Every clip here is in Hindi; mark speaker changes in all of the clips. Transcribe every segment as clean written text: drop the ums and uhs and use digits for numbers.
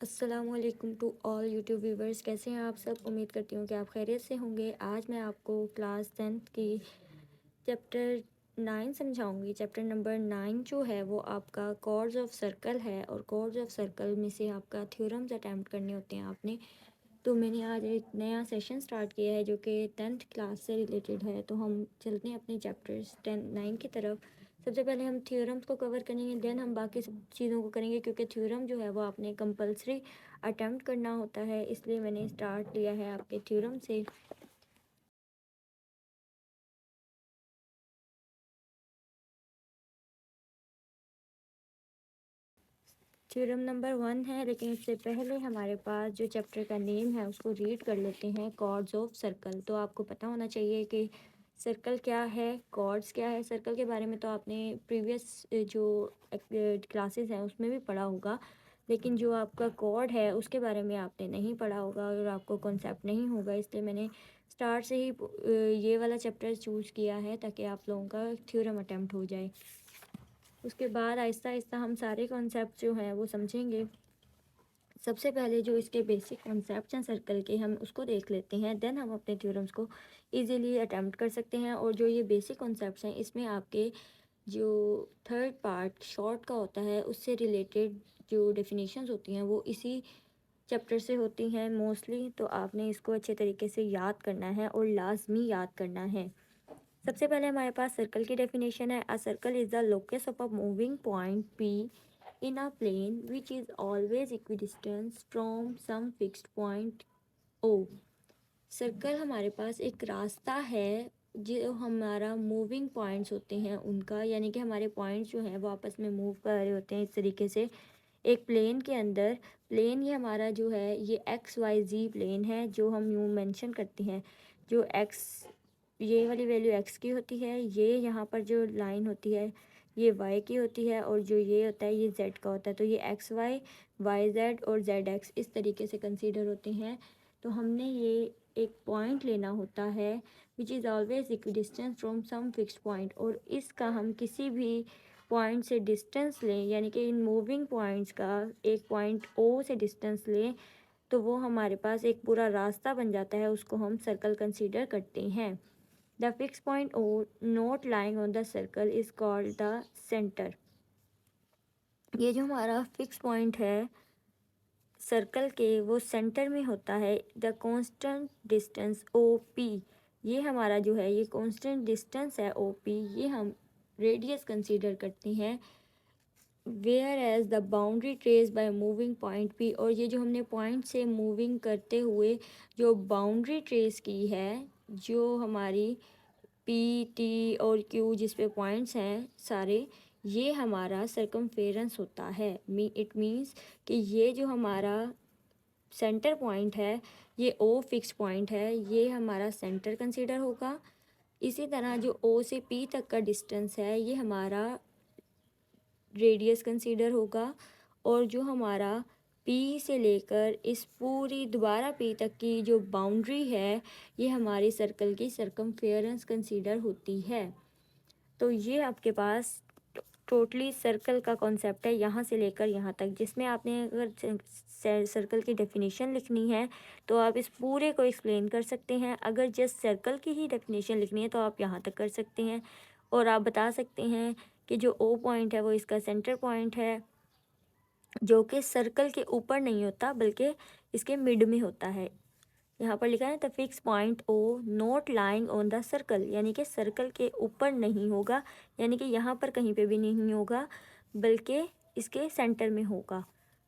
Speaker 1: अस्सलामुअलैकुम टू ऑल यूट्यूब व्यूवर्स। कैसे हैं आप सब? उम्मीद करती हूँ कि आप खैरियत से होंगे। आज मैं आपको क्लास 10th की चैप्टर 9 समझाऊंगी। चैप्टर नंबर 9 जो है वो आपका कॉर्ड्स ऑफ सर्कल है, और कॉर्ड्स ऑफ सर्कल में से आपका थ्योरम्स अटैम्प्ट करने होते हैं आपने। तो मैंने आज एक नया सेशन स्टार्ट किया है जो कि 10th क्लास से रिलेटेड है। तो हम चलते हैं अपने चैप्टर्स 9 की तरफ। सबसे पहले हम थ्योरम्स को कवर करेंगे, देन हम बाकी सब चीज़ों को करेंगे, क्योंकि थ्योरम जो है वो आपने कंपलसरी अटैम्प्ट करना होता है, इसलिए मैंने स्टार्ट लिया है आपके थ्योरम से। थ्योरम नंबर 1 है, लेकिन इससे पहले हमारे पास जो चैप्टर का नेम है उसको रीड कर लेते हैं, कॉर्ड्स ऑफ सर्कल। तो आपको पता होना चाहिए कि सर्कल क्या है, कॉर्ड्स क्या है। सर्कल के बारे में तो आपने प्रीवियस जो क्लासेस हैं उसमें भी पढ़ा होगा, लेकिन जो आपका कॉर्ड है उसके बारे में आपने नहीं पढ़ा होगा और आपको कॉन्सेप्ट नहीं होगा। इसलिए मैंने स्टार्ट से ही ये वाला चैप्टर चूज़ किया है ताकि आप लोगों का थ्योरम अटैम्प्ट हो जाए। उसके बाद आहिस्ता आहिस्ता हम सारे कॉन्सेप्ट जो हैं वो समझेंगे। सबसे पहले जो इसके बेसिक कॉन्सेप्ट्स हैं सर्कल के, हम उसको देख लेते हैं, देन हम अपने थ्योरम्स को इजीली अटैम्प्ट कर सकते हैं। और जो ये बेसिक कॉन्सेप्ट्स हैं इसमें आपके जो थर्ड पार्ट शॉर्ट का होता है उससे रिलेटेड जो डेफिनेशंस होती हैं वो इसी चैप्टर से होती हैं मोस्टली। तो आपने इसको अच्छे तरीके से याद करना है और लाजमी याद करना है। सबसे पहले हमारे पास सर्कल की डेफिनेशन है। A circle is the locus of a moving point P in a plane which is always equidistance from some fixed point O. Circle हमारे पास एक रास्ता है जो हमारा मूविंग पॉइंट्स होते हैं उनका, यानी कि हमारे पॉइंट्स जो हैं वो आपस में मूव कर रहे होते हैं इस तरीके से एक प्लेन के अंदर। प्लेन ये हमारा जो है ये XYZ प्लेन है जो हम यूँ मेंशन करते हैं। जो एक्स, ये वाली वैल्यू एक्स की होती है, ये यहाँ पर जो लाइन होती है ये वाई की होती है, और जो ये होता है ये जेड का होता है। तो ये एक्स वाई, वाई जेड और जेड एक्स इस तरीके से कंसीडर होते हैं। तो हमने ये एक पॉइंट लेना होता है which is always equidistance from some fixed point, और इसका हम किसी भी पॉइंट से डिस्टेंस लें, यानी कि इन मूविंग पॉइंट्स का एक पॉइंट ओ से डिस्टेंस लें, तो वो हमारे पास एक पूरा रास्ता बन जाता है, उसको हम सर्कल कंसीडर करते हैं। The fix point O not lying on the circle is called the centre. ये जो हमारा फिक्स पॉइंट है सर्कल के वो सेंटर में होता है। The constant distance O P, ये हमारा जो है ये कांस्टेंट डिस्टेंस है ओ पी, ये हम रेडियस कंसीडर करते हैं। Whereas the boundary trace by moving point P, और ये जो हमने पॉइंट से मूविंग करते हुए जो बाउंड्री ट्रेस की है, जो हमारी पी टी और क्यू जिस पे पॉइंट्स हैं सारे, ये हमारा सरकमफेरेंस होता है। इट मीन्स कि ये जो हमारा सेंटर पॉइंट है ये ओ फिक्स पॉइंट है, ये हमारा सेंटर कंसीडर होगा। इसी तरह जो ओ से पी तक का डिस्टेंस है ये हमारा रेडियस कंसीडर होगा, और जो हमारा पी से लेकर इस पूरी दोबारा पी तक की जो बाउंड्री है ये हमारी सर्कल की सरकमफेरेंस कंसीडर होती है। तो ये आपके पास टोटली सर्कल का कॉन्सेप्ट है यहाँ से लेकर यहाँ तक, जिसमें आपने अगर सर्कल की डेफिनेशन लिखनी है तो आप इस पूरे को एक्सप्लेन कर सकते हैं। अगर जस्ट सर्कल की ही डेफिनेशन लिखनी है तो आप यहाँ तक कर सकते हैं, और आप बता सकते हैं कि जो ओ पॉइंट है वो इसका सेंटर पॉइंट है, जो कि सर्कल के ऊपर नहीं होता बल्कि इसके मिड में होता है। यहाँ पर लिखा है the fix point O not lying on the circle, यानी कि सर्कल के ऊपर नहीं होगा, यानी कि यहाँ पर कहीं पे भी नहीं होगा बल्कि इसके सेंटर में होगा।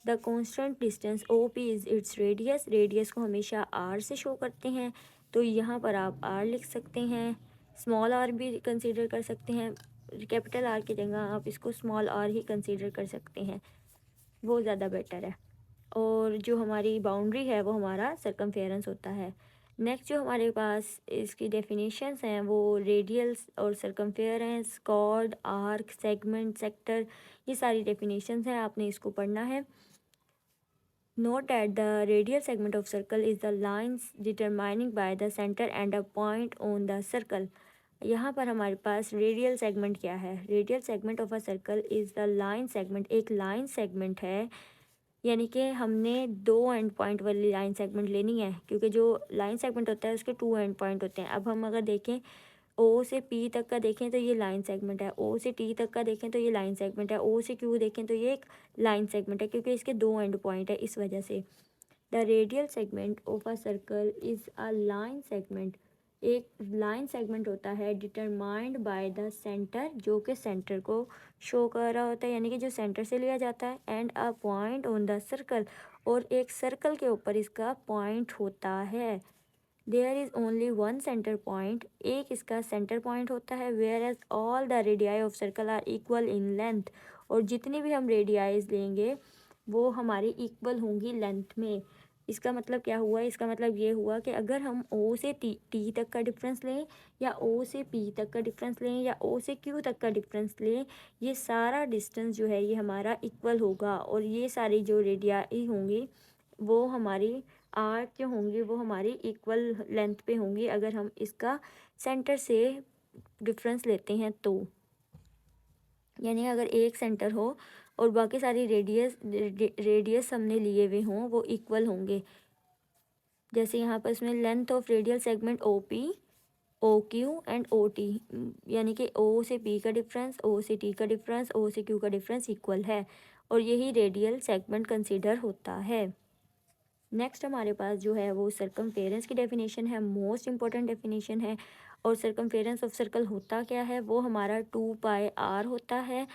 Speaker 1: The constant distance O P is its radius, radius को हमेशा आर से शो करते हैं, तो यहाँ पर आप आर लिख सकते हैं। स्मॉल आर भी कंसीडर कर सकते हैं, कैपिटल आर की जगह आप इसको स्मॉल आर ही कंसीडर कर सकते हैं, वो ज़्यादा बेटर है। और जो हमारी बाउंड्री है वो हमारा सरकमफेरेंस होता है। नेक्स्ट जो हमारे पास इसकी डेफिनेशंस हैं वो रेडियल्स और circumference, chord, arc, segment, sector, ये सारी डेफिनेशंस हैं, आपने इसको पढ़ना है। Note that the radial segment of circle is the lines determining by the centre and a point on the circle. यहाँ पर हमारे पास रेडियल सेगमेंट क्या है? Radial segment of a circle is the line segment, एक लाइन सेगमेंट है यानी कि हमने 2 एंड पॉइंट वाली लाइन सेगमेंट लेनी है, क्योंकि जो लाइन सेगमेंट होता है उसके 2 एंड पॉइंट होते हैं। अब हम अगर देखें ओ से पी तक का देखें तो ये लाइन सेगमेंट है, ओ से टी तक का देखें तो ये लाइन सेगमेंट है, ओ से क्यू देखें तो ये एक लाइन सेगमेंट है, क्योंकि इसके 2 एंड पॉइंट है इस वजह से। The radial segment of a circle is a line segment. एक लाइन सेगमेंट होता है डिटरमाइंड बाय द सेंटर, जो कि सेंटर को शो कर रहा होता है, यानी कि जो सेंटर से लिया जाता है, and a point on the circle, और एक सर्कल के ऊपर इसका पॉइंट होता है। There is only one centre point, एक इसका सेंटर पॉइंट होता है। Whereas all the radii of circle are equal in length, और जितनी भी हम रेडियाइज लेंगे वो हमारी इक्वल होंगी लेंथ में। इसका मतलब क्या हुआ? इसका मतलब ये हुआ कि अगर हम ओ से टी तक का डिफरेंस लें, या ओ से पी तक का डिफरेंस लें, या ओ से क्यू तक का डिफरेंस लें, ये सारा डिस्टेंस जो है ये हमारा इक्वल होगा, और ये सारी जो रेडियाई होंगी वो हमारी आर्क जो होंगी वो हमारी इक्वल लेंथ पे होंगी, अगर हम इसका सेंटर से डिफरेंस लेते हैं तो। यानी अगर एक सेंटर हो और बाकी सारी रेडियस हमने लिए हुए हों वो इक्वल होंगे। जैसे यहाँ पर इसमें length of radial segment O P, O Q and O T, यानी कि ओ से पी का डिफरेंस, ओ से टी का डिफरेंस, ओ से क्यू का डिफरेंस इक्वल है, और यही रेडियल सेगमेंट कंसीडर होता है। नेक्स्ट हमारे पास जो है वो सर्कमफेरेंस की डेफिनेशन है, मोस्ट इंपॉर्टेंट डेफिनेशन है। और सर्कमफेरेंस ऑफ सर्कल होता क्या है? वो हमारा 2πr होता है,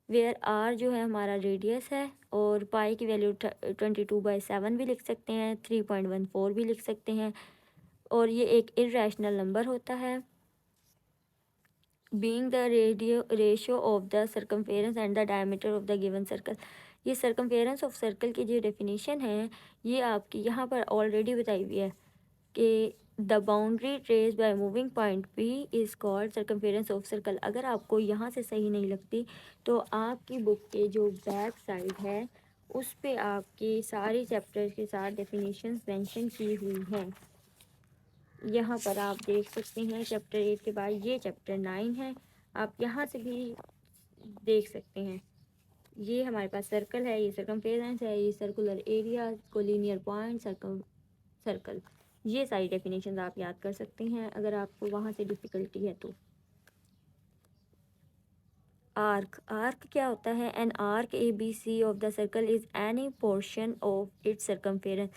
Speaker 1: वेयर आर जो है हमारा रेडियस है, और पाई की वैल्यू 22/7 भी लिख सकते हैं, 3.14 भी लिख सकते हैं, और ये एक इरेशनल नंबर होता है। Being the ratio of the circumference and the diameter of the given circle. ये सर्कमफेरेंस ऑफ सर्कल की जो डेफिनेशन है ये आपकी यहाँ पर ऑलरेडी बताई हुई है कि the boundary trace by moving point P is called circumference of circle. अगर आपको यहाँ से सही नहीं लगती तो आपकी बुक के जो बैक साइड है उस पे आपकी सारी चैप्टर्स के साथ डेफिनेशंस मेंशन की हुई हैं। यहाँ पर आप देख सकते हैं चैप्टर 8 के बाद ये चैप्टर 9 है, आप यहाँ से भी देख सकते हैं। ये हमारे पास सर्कल है, ये सर्कमफेरेंस है, ये circular area, collinear point, circle, ये सारी डेफिनेशन आप याद कर सकते हैं अगर आपको वहाँ से डिफ़िकल्टी है तो। आर्क, आर्क क्या होता है? An arc A B C of the circle is any portion of its circumference.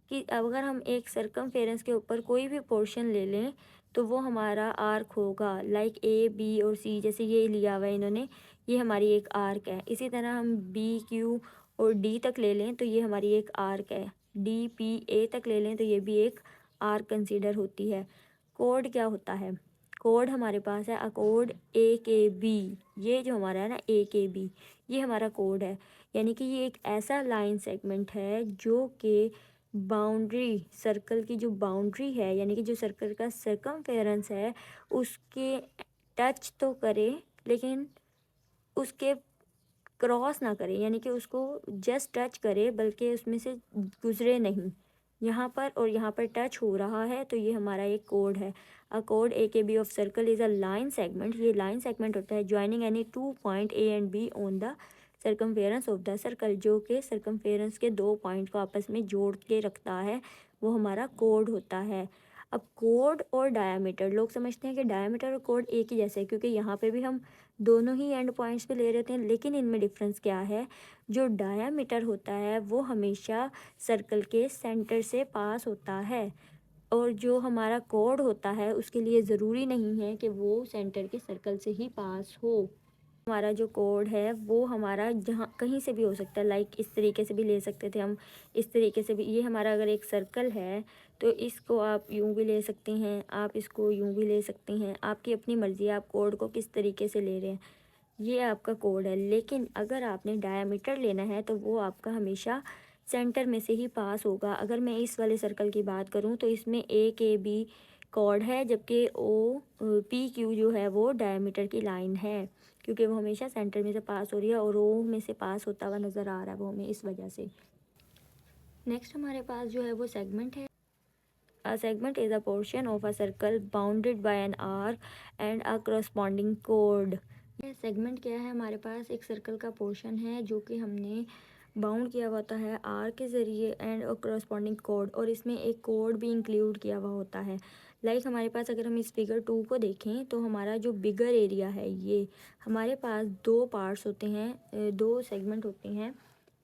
Speaker 1: कि अगर हम एक सर्कमफेरेंस के ऊपर कोई भी पोर्शन ले लें तो वो हमारा आर्क होगा। लाइक ए बी और सी, जैसे ये लिया हुआ है इन्होंने, ये हमारी एक आर्क है। इसी तरह हम बी क्यू और डी तक ले लें तो ये हमारी एक आर्क है। डी पी ए तक ले लें तो ये भी एक आर्क कंसीडर होती है। कोड क्या होता है? कोड हमारे पास है अकोड ए के बी, ये जो हमारा है ना ए के बी, ये हमारा कोड है। यानी कि ये एक ऐसा लाइन सेगमेंट है जो कि बाउंड्री, सर्कल की जो बाउंड्री है, यानी कि जो सर्कल का सर्कमफेरेंस है उसके टच तो करे लेकिन उसके क्रॉस ना करे, यानी कि उसको जस्ट टच करे बल्कि उसमें से गुजरे नहीं। यहाँ पर और यहाँ पर टच हो रहा है तो ये हमारा एक कोड है। अ कोड ए के B of circle is a line segment. ये लाइन सेगमेंट होता है joining any 2 point A and B on the circumference of the circle, जो कि सर्कमफेरेंस के 2 पॉइंट को आपस में जोड़ के रखता है, वो हमारा कोड होता है। अब कोड और डायामीटर, लोग समझते हैं कि डायामीटर और कोड एक ही जैसे है, क्योंकि यहाँ पे भी हम दोनों ही एंड पॉइंट्स पे ले रहे थे, लेकिन इनमें डिफरेंस क्या है? जो डायामीटर होता है वो हमेशा सर्कल के सेंटर से पास होता है, और जो हमारा कोड होता है उसके लिए ज़रूरी नहीं है कि वो सेंटर के सर्कल से ही पास हो। हमारा जो कोड है वो हमारा जहाँ कहीं से भी हो सकता है, लाइक इस तरीके से भी ले सकते थे हम, इस तरीके से भी। ये हमारा अगर एक सर्कल है तो इसको आप यूँ भी ले सकते हैं, आप इसको यूँ भी ले सकते हैं, आपकी अपनी मर्ज़ी है आप कोड को किस तरीके से ले रहे हैं। ये आपका कोड है, लेकिन अगर आपने डायामीटर लेना है तो वो आपका हमेशा सेंटर में से ही पास होगा। अगर मैं इस वाले सर्कल की बात करूँ तो इसमें ए के बी कोड है, जबकि ओ पी क्यू जो है वो डायामीटर की लाइन है, क्योंकि वो हमेशा सेंटर में से पास हो रही है और ओ में से पास होता हुआ नज़र आ रहा है वो हमें इस वजह से। नेक्स्ट हमारे पास जो है वो सेगमेंट है। A segment is a portion of a circle bounded by an arc and a corresponding chord। यह सेगमेंट क्या है? हमारे पास एक सर्कल का पोर्शन है जो कि हमने बाउंड किया हुआ होता है आर के ज़रिए एंड करस्पॉन्डिंग कोड, और इसमें एक कोड भी इंक्लूड किया हुआ होता है। लाइक हमारे पास अगर हम इस फिगर 2 को देखें तो हमारा जो बिगर एरिया है, ये हमारे पास दो पार्ट्स होते हैं, दो सेगमेंट होते हैं।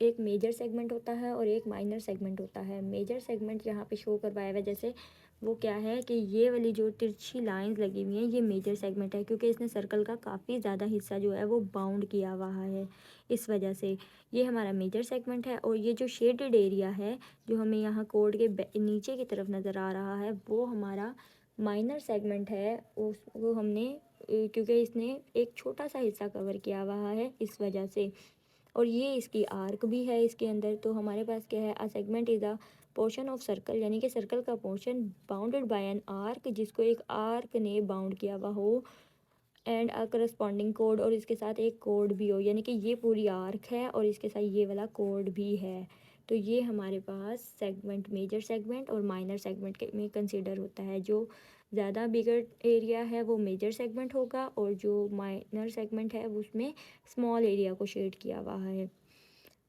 Speaker 1: एक मेजर सेगमेंट होता है और एक माइनर सेगमेंट होता है। मेजर सेगमेंट यहाँ पे शो करवाया हुआ है, जैसे वो क्या है कि ये वाली जो तिरछी लाइंस लगी हुई हैं ये मेजर सेगमेंट है, क्योंकि इसने सर्कल का काफ़ी ज़्यादा हिस्सा जो है वो बाउंड किया हुआ है। इस वजह से ये हमारा मेजर सेगमेंट है। और ये जो शेडेड एरिया है जो हमें यहाँ कोड के नीचे की तरफ नज़र आ रहा है, वो हमारा माइनर सेगमेंट है। वो हमने क्योंकि इसने एक छोटा सा हिस्सा कवर किया हुआ है इस वजह से। और ये इसकी आर्क भी है इसके अंदर। तो हमारे पास क्या है, a segment is a portion of circle, यानी कि सर्कल का portion bounded by an arc, जिसको एक आर्क ने बाउंड किया हुआ हो, एंड अ करस्पॉन्डिंग कोड, और इसके साथ एक कोड भी हो, यानी कि ये पूरी आर्क है और इसके साथ ये वाला कोड भी है। तो ये हमारे पास सेगमेंट मेजर सेगमेंट और माइनर सेगमेंट के में कंसीडर होता है। जो ज़्यादा बिगर एरिया है वो मेजर सेगमेंट होगा, और जो माइनर सेगमेंट है उसमें स्मॉल एरिया को शेड किया हुआ है।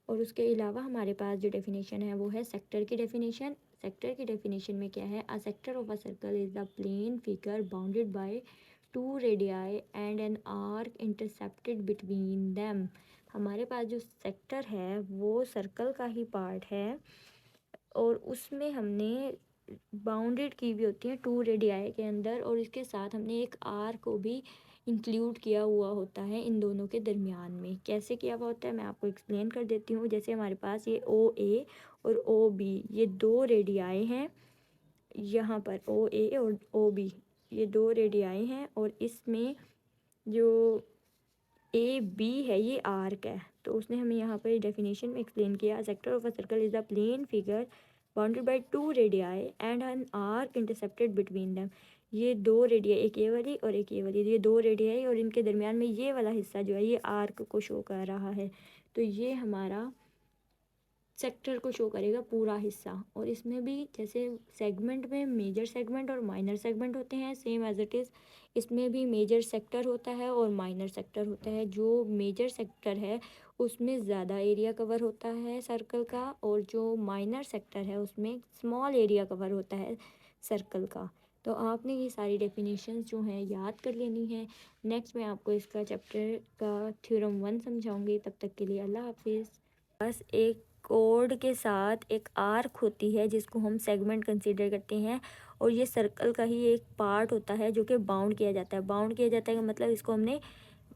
Speaker 1: और उसके अलावा हमारे पास जो डेफिनेशन है वो है सेक्टर की डेफिनेशन। सेक्टर की डेफिनेशन में क्या है, a sector of a circle is the plane figure bounded by two radii and an arc intercepted between them. हमारे पास जो सेक्टर है वो सर्कल का ही पार्ट है, और उसमें हमने बाउंडेड की भी होती है टू रेडियाई के अंदर, और इसके साथ हमने एक आर को भी इंक्लूड किया हुआ होता है इन दोनों के दरमियान में। कैसे किया हुआ होता है मैं आपको एक्सप्लेन कर देती हूँ। जैसे हमारे पास ये ओ ए और ओ बी, ये दो रेडियाई हैं। यहाँ पर ओ ए और ओ बी ये दो रेडियाई हैं, और इसमें जो ए बी है ये आर्क है। तो उसने हमें यहाँ पर डेफिनेशन में एक्सप्लेन किया, sector of a circle is the plane figure bounded by two radii and an arc intercepted between them. ये दो रेडियाई, एक ये वाली और एक ये वाली, ये दो रेडियाई और इनके दरमियान में ये वाला हिस्सा जो है ये आर्क को शो कर रहा है। तो ये हमारा सेक्टर को शो करेगा पूरा हिस्सा। और इसमें भी जैसे सेगमेंट में मेजर सेगमेंट और माइनर सेगमेंट होते हैं, सेम एज इट इज़ इसमें भी मेजर सेक्टर होता है और माइनर सेक्टर होता है। जो मेजर सेक्टर है उसमें ज़्यादा एरिया कवर होता है सर्कल का, और जो माइनर सेक्टर है उसमें स्मॉल एरिया कवर होता है सर्कल का। तो आपने ये सारी डेफिनेशंस जो हैं याद कर लेनी है। नेक्स्ट मैं आपको इसका चैप्टर का थ्योरम 1 समझाऊंगी। तब तक के लिए अल्लाह हाफिज़। बस एक कोड के साथ एक आर्क होती है जिसको हम सेगमेंट कंसीडर करते हैं, और ये सर्कल का ही एक पार्ट होता है जो कि बाउंड किया जाता है। बाउंड किया जाता है का मतलब इसको हमने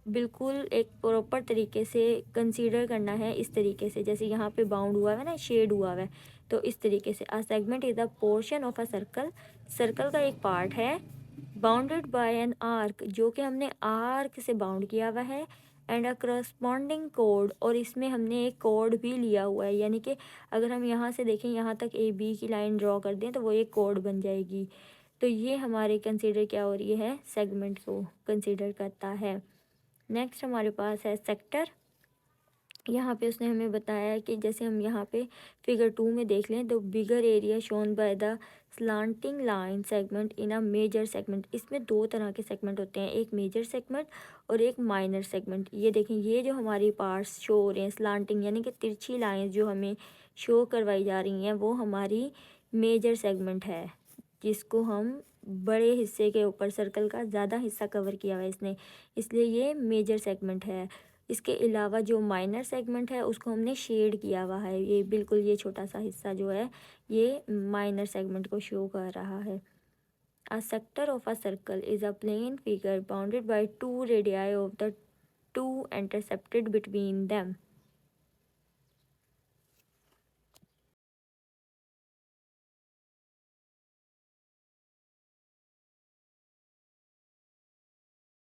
Speaker 1: बिल्कुल एक प्रॉपर तरीके से कंसीडर करना है। इस तरीके से जैसे यहाँ पे बाउंड हुआ है ना, शेड हुआ है, तो इस तरीके से a segment is the portion of a circle, circle का एक पार्ट है, बाउंडेड बाय एन आर्क, जो कि हमने आर्क से बाउंड किया हुआ है, एंड अ करस्पॉन्डिंग कोड, और इसमें हमने एक कोड भी लिया हुआ है। यानी कि अगर हम यहाँ से देखें, यहाँ तक ए बी की लाइन ड्रॉ कर दें तो वो एक कोड बन जाएगी। तो ये हमारे कंसीडर क्या हो रही है, सेगमेंट को कंसीडर करता है। नेक्स्ट हमारे पास है सेक्टर। यहाँ पे उसने हमें बताया कि जैसे हम यहाँ पे फिगर 2 में देख लें तो bigger area shown by the slanting line segment in a major segment. इसमें दो तरह के सेगमेंट होते हैं, एक मेजर सेगमेंट और एक माइनर सेगमेंट। ये देखें, ये जो हमारी पार्ट्स शो हो रहे हैं स्लांटिंग, यानी कि तिरछी लाइन जो हमें शो करवाई जा रही हैं, वो हमारी मेजर सेगमेंट है, जिसको हम बड़े हिस्से के ऊपर सर्कल का ज़्यादा हिस्सा कवर किया हुआ है इसने, इसलिए ये मेजर सेगमेंट है। इसके अलावा जो माइनर सेगमेंट है उसको हमने शेड किया हुआ है, ये बिल्कुल ये छोटा सा हिस्सा जो है ये माइनर सेगमेंट को शो कर रहा है। A sector of a circle is a plane figure bounded by two radii of the two intercepted between them.